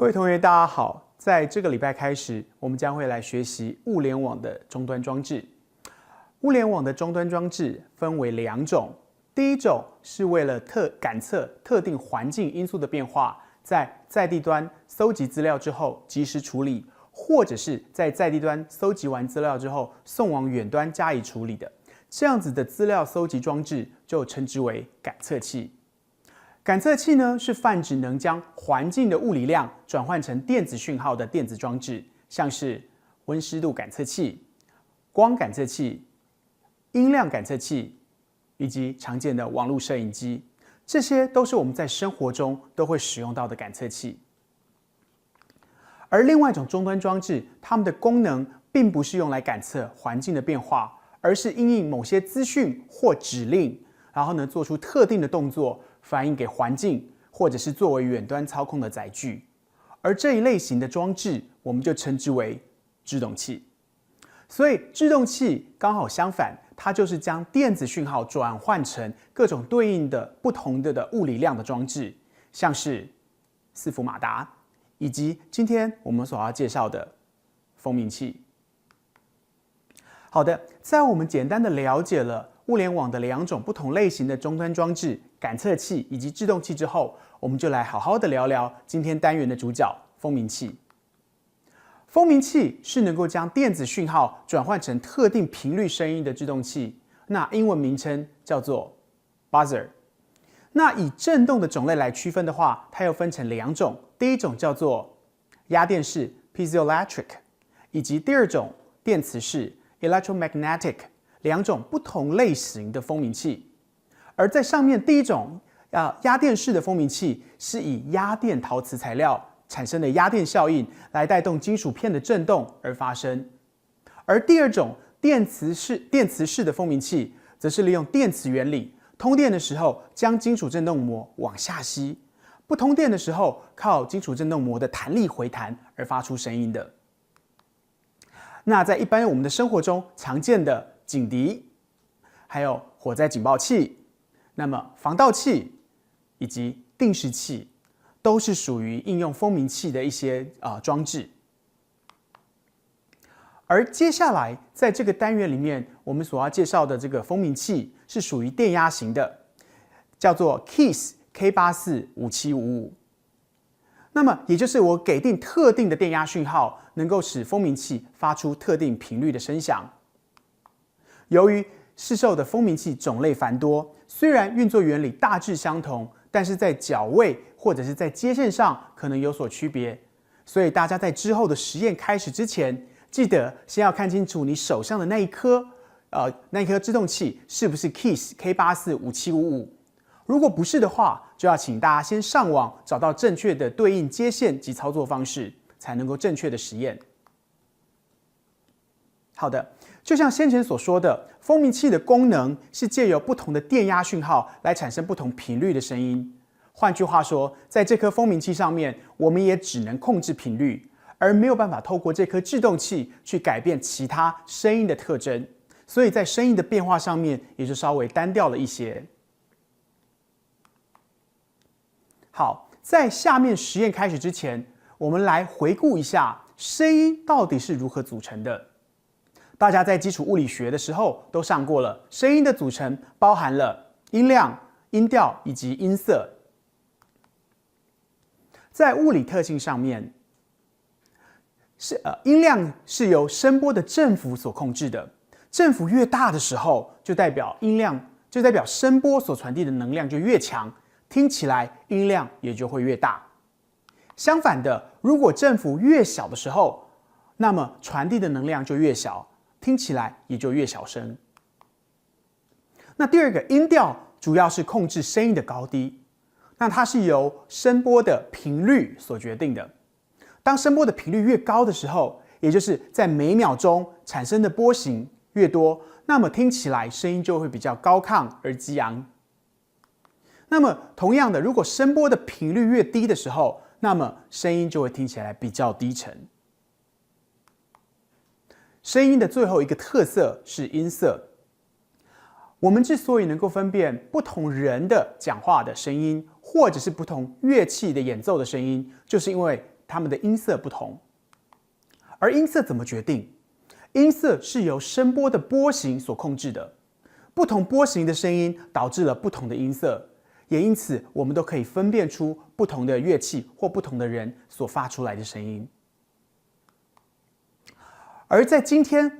各位同学，大家好！在这个礼拜开始，我们将会来学习物联网的终端装置。物联网的终端装置分为两种，第一种是为了感测特定环境因素的变化，在地端搜集资料之后及时处理，或者是在地端搜集完资料之后送往远端加以处理的，这样子的资料搜集装置就称之为感测器。感测器呢，是泛指能将环境的物理量转换成电子讯号的电子装置，像是温湿度感测器、光感测器、音量感测器，以及常见的网络摄影机，这些都是我们在生活中都会使用到的感测器。而另外一种终端装置，它们的功能并不是用来感测环境的变化，而是因应某些资讯或指令，然后呢做出特定的动作，反映给环境，或者是作为远端操控的载具。而这一类型的装置，我们就称之为制动器。所以制动器刚好相反，它就是将电子讯号转换成各种对应的不同的物理量的装置，像是伺服马达，以及今天我们所要介绍的蜂鸣器。好的，在我们简单的了解了物联网的两种不同类型的终端装置感测器以及制动器之后，我们就来好好的聊聊今天单元的主角蜂鸣器。蜂鸣器是能够将电子讯号转换成特定频率声音的制动器，那英文名称叫做 buzzer。那以振动的种类来区分的话，它又分成两种，第一种叫做压电式 piezoelectric， 以及第二种电磁式 electromagnetic， 两种不同类型的蜂鸣器。而在上面第一种压电式的蜂鸣器是以压电陶瓷材料产生的压电效应来带动金属片的振动而发生，而第二种电磁式的蜂鸣器则是利用电磁原理，通电的时候将金属振动膜往下吸，不通电的时候靠金属振动膜的弹力回弹而发出声音的。那在一般我们的生活中常见的警笛，还有火灾警报器，那么防盗器以及定时器都是属于应用蜂鸣器的一些装置。而接下来在这个单元里面，我们所要介绍的这个蜂鸣器是属于电压型的，叫做 KEYS K845755。那么也就是我给定特定的电压讯号，能够使蜂鸣器发出特定频率的声响。由于市售的蜂鸣器种类繁多，虽然运作原理大致相同，但是在角位或者是在接线上可能有所区别。所以大家在之后的实验开始之前，记得先要看清楚你手上的那一颗制动器是不是 KEYS K845755。如果不是的话，就要请大家先上网找到正确的对应接线及操作方式，才能够正确的实验。好的，就像先前所说的，蜂鸣器的功能是借由不同的电压讯号来产生不同频率的声音。换句话说，在这颗蜂鸣器上面，我们也只能控制频率，而没有办法透过这颗制动器去改变其他声音的特征，所以在声音的变化上面也就稍微单调了一些。好，在下面实验开始之前，我们来回顾一下声音到底是如何组成的。大家在基础物理学的时候都上过了，声音的组成包含了音量、音调以及音色。在物理特性上面，音量是由声波的振幅所控制的，振幅越大的时候，就代表声波所传递的能量就越强，听起来音量也就会越大。相反的，如果振幅越小的时候，那么传递的能量就越小，听起来也就越小声。那第二个音调主要是控制声音的高低，那它是由声波的频率所决定的。当声波的频率越高的时候，也就是在每秒钟产生的波形越多，那么听起来声音就会比较高亢而激昂。那么同样的，如果声波的频率越低的时候，那么声音就会听起来比较低沉。声音的最后一个特色是音色。我们之所以能够分辨不同人的讲话的声音，或者是不同乐器的演奏的声音，就是因为它们的音色不同。而音色怎么决定？音色是由声波的波形所控制的，不同波形的声音导致了不同的音色，也因此我们都可以分辨出不同的乐器或不同的人所发出来的声音。而在今天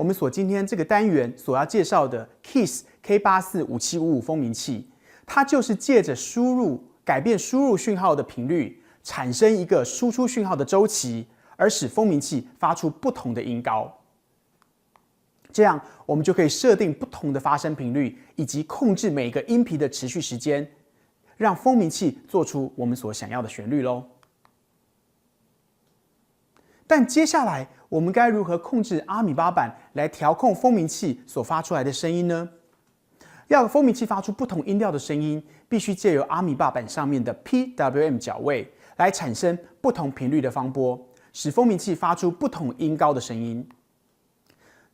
这个单元所要介绍的 KEYS K845755 风鸣器，它就是借着改变输入讯号的频率，产生一个输出讯号的周期，而使风鸣器发出不同的音高。这样我们就可以设定不同的发声频率，以及控制每个音频的持续时间，让风鸣器做出我们所想要的旋律咯。但接下来我们该如何控制阿米巴板来调控风鸣器所发出来的声音呢？要风鸣器发出不同音调的声音，必须借由阿米巴板上面的 PWM 角位来产生不同频率的方波，使风鸣器发出不同音高的声音。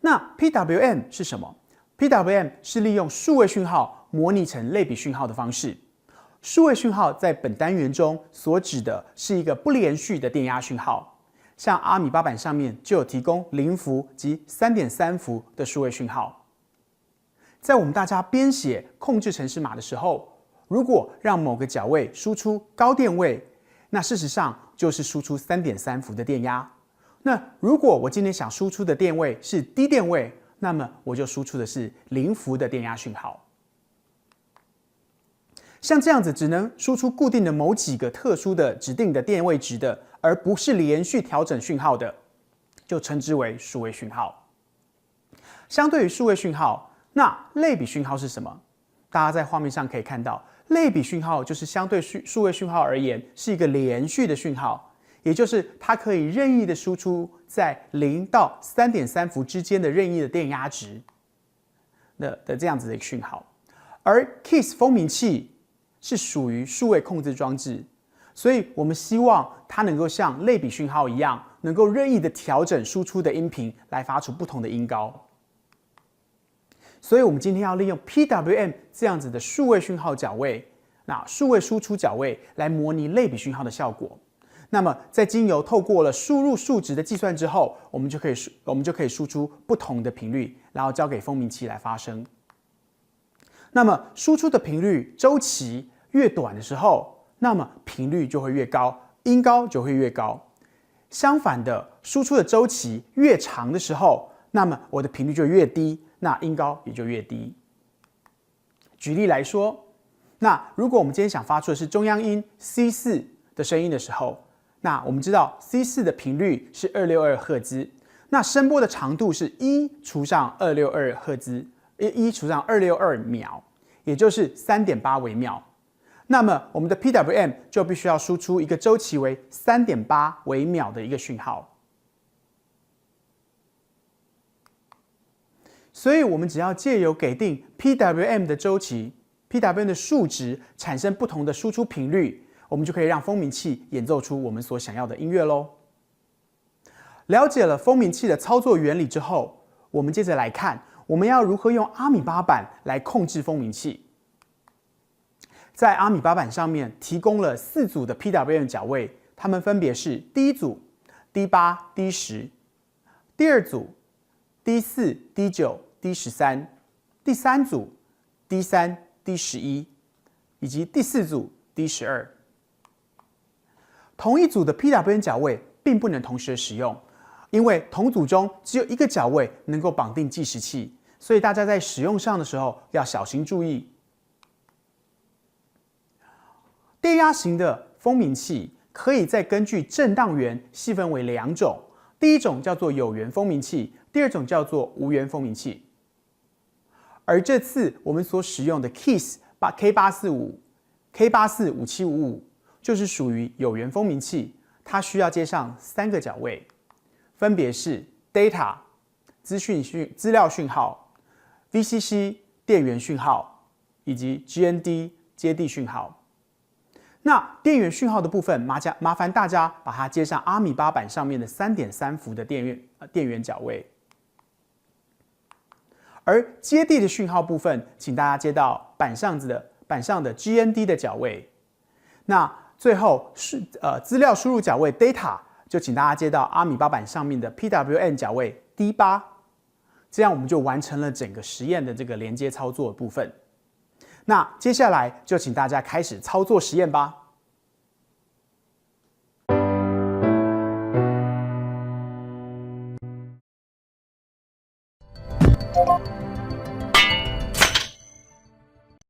那 PWM 是什么？ PWM 是利用数位讯号模拟成类比讯号的方式。数位讯号在本单元中所指的是一个不连续的电压讯号，像阿米巴板上面就有提供0伏及 3.3 伏的数位讯号。在我们大家编写控制程式码的时候，如果让某个角位输出高电位，那事实上就是输出 3.3 伏的电压。那如果我今天想输出的电位是低电位，那么我就输出的是0伏的电压讯号。像这样子只能输出固定的某几个特殊的指定的电位值的，而不是连续调整讯号的，就称之为数位讯号。相对于数位讯号，那类比讯号是什么？大家在画面上可以看到，类比讯号就是相对数位讯号而言是一个连续的讯号，也就是它可以任意的输出在0到 3.3 伏之间的任意的电压值的这样子的一个讯号。而 KEYS 风鸣器是属于数位控制装置，所以我们希望它能够像类比讯号一样，能够任意的调整输出的音频来发出不同的音高。所以我们今天要利用 PWM 这样子的数位讯号角位，那数位输出角位来模拟类比讯号的效果。那么在经由透过了输入数值的计算之后，我们就可以输出不同的频率，然后交给风鸣器来发声。那么输出的频率周期越短的时候，那么频率就会越高，音高就会越高。相反的，输出的周期越长的时候，那么我的频率就越低，那音高也就越低。举例来说，那如果我们今天想发出的是中央音 C4 的声音的时候，那我们知道 C4 的频率是262赫兹，那声波的长度是1除上262赫兹，1除上262秒，也就是3.8微秒。那么我们的 PWM 就必须要输出一个周期为3.8微秒的一个讯号。所以我们只要借由给定 PWM 的周期 ，PWM 的数值产生不同的输出频率，我们就可以让风鸣器演奏出我们所想要的音乐咯。了解了风鸣器的操作原理之后，我们接着来看我们要如何用阿米巴板来控制风鸣器。在阿米巴板上面提供了4组的 PWM 角位，它们分别是第一组 D8、D10， 第二组 D4、D9、D13， 第三组 D3、D11， 以及第四组 D12。同一组的 PWM 角位并不能同时使用，因为同组中只有一个角位能够绑定计时器，所以大家在使用上的时候要小心注意。电压型的风鸣器可以再根据振荡源细分为2种，第一种叫做有源风鸣器，第二种叫做无源风鸣器。而这次我们所使用的 KEYS K845755就是属于有源风鸣器，它需要接上3个角位，分别是 Data 资料讯号、VCC 电源讯号以及 GND 接地讯号。那电源讯号的部分，麻烦大家把它接上阿米巴板上面的 3.3 伏的电源角位。而接地的讯号部分，请大家接到板上的 GND 的角位。那最后资料输入角位 Data 就请大家接到阿米巴板上面的 PWM 脚位 D8， 这样我们就完成了整个实验的这个连接操作的部分。那接下来就请大家开始操作实验吧。